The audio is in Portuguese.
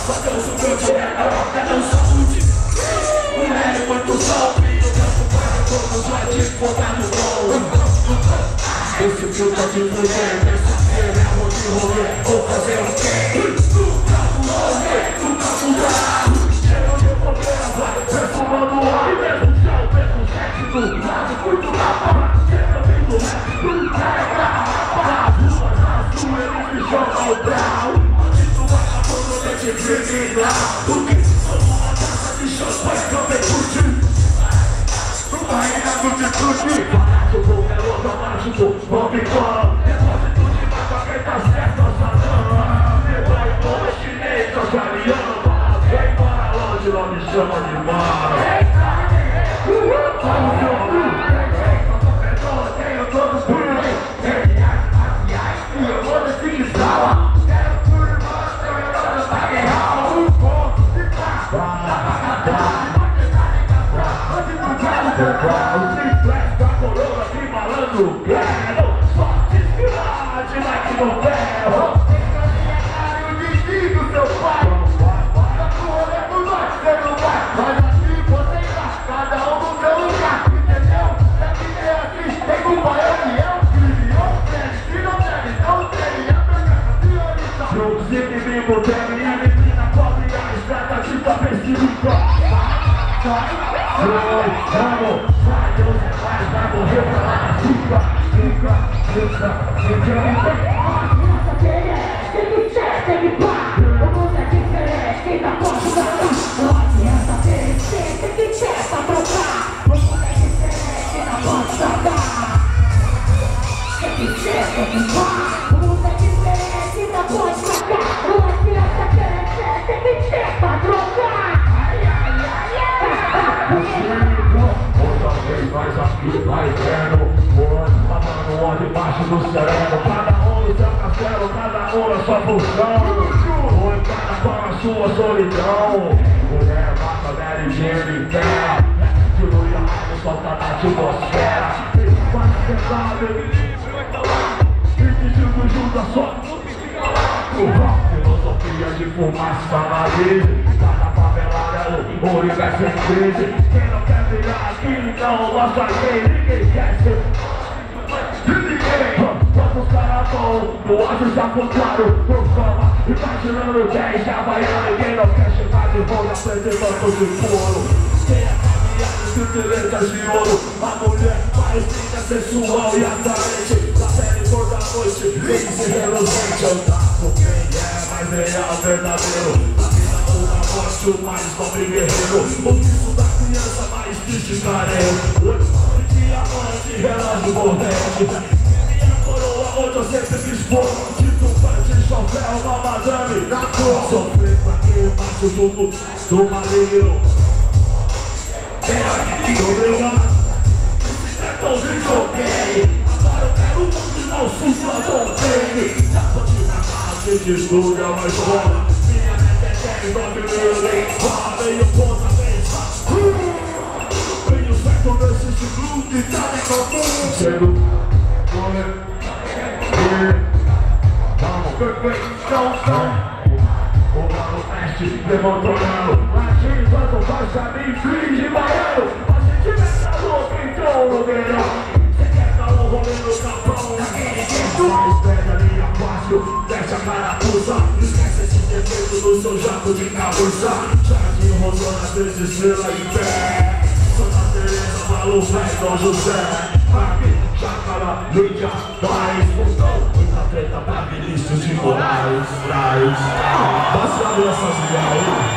Só Deus o meu direto, não sou um time. É muito sol, filho, campo para todos, vai te botar no gol. Esse filho tá de mulher, nessa feira é onde rolê, vou fazer o quê? Nunca morrer, nunca mudar. Cheio de bobeira, vai perfumando ar. E mesmo chão, mesmo sexo do lado, muito na barra. Sempre vem do rap, nunca é pra rapar. Ruas na sua, eles me jogam o brau. Maldito vagabundo, deixa de criminal. Porque somos uma taça de champanhe que eu venho curtir. Ainda tudo de tudo, barato, bom, garoto, mágico, bom picão. Depósito de mata, quem tá certo, Satã. Vai embora, chinês, australiano. Vem para longe, não me chama de mano. Vamos, meu filho. Tenho todos por aí. E eu vou decidir que sala. Quero por irmão, tenho todos pra guerra. O triplex da coroa de malandro quero. Só desfilade like no ferro. Tem caminhar e o destino do seu pai. Bota pro rolê pro norte, você não vai. Mas assim você tá, cada um no seu lugar. Entendeu? Deve ser assim, tem companheiro que eu criou. Se não deve, não tem. A minha prioridade. Juntos inimigos, tem minha menina pobre. A estrada de tapete. Vamos, vai, Deus é mais, vai morrer pra lá na fica. Tem que ser, tem que pá. O mundo é diferente, quem tá posto da luz. Não adianta ter, tem que ser pra trocar. O mundo é diferente, quem tá posto da luz. Tem que ser, tem que pá. O mundo é diferente, quem tá posto da luz. Não adianta ter, tem que ser pra trocar. Mas aqui vai vendo, voando, mamando ó debaixo do sereno. Cada um no seu castelo, cada um na sua função. Foi cada qual na sua solidão. Mulher mata, Mary Jane e terra. Dilui a água, solta na atmosfera. Esse quase pesado, e desigo junta só. Filosofia de fumaça na nariz. Cada favelada é o universo em crise. Quem não quer virar aqui, então mostra ninguém quer ser de ninguém. Quando os caras vão, o anjo já contaram. Proclama, imaginando 10 já vaiando. Quem não quer chegar de volta, aprender tanto de couro. Quem é caminhado de direitas de ouro. A mulher parecida, sensual e atraente. Da pele cor da noite, lisa e reluzente. Andar com quem é mais real, verdadeiro. A vida toda morte, o mais nobre guerreiro. O riso da criança mais triste, carente. Olho de diamante, relógio mordente. Minha coroa, onde eu sempre quis pôr. Titubante, chofé, uma madame na cor. Sofrer pra quem macho junto do maligno. Obrigado. É tão videogame. Agora eu quero um mundo de não suja do já tô te amarrado, quem te estuda é uma escola. Minha meta é 10, 9 mil. Meio ponta, vez. Venho certo nesse segundo e tá me contando. Chego, vamos, perfeição. O mano teste, levantou o mano. Latinho, quanto faz a mim, fim de baiano. A gente meta louco, entrou no verão. Cê quer dar um rolê no capão, naquele jeito. Mais pega a linha fácil, desce a carapuça. Esquece esse defeito do seu jato de cabeça. Jardim Rosana, 3 estrelas em pé. Santa Teresa, Malu, velho, Dom José. Aqui, Chácara, Lídia, País, Fundão. Muita treta pra Vinícius de Moraes. Passando essas ideias aí.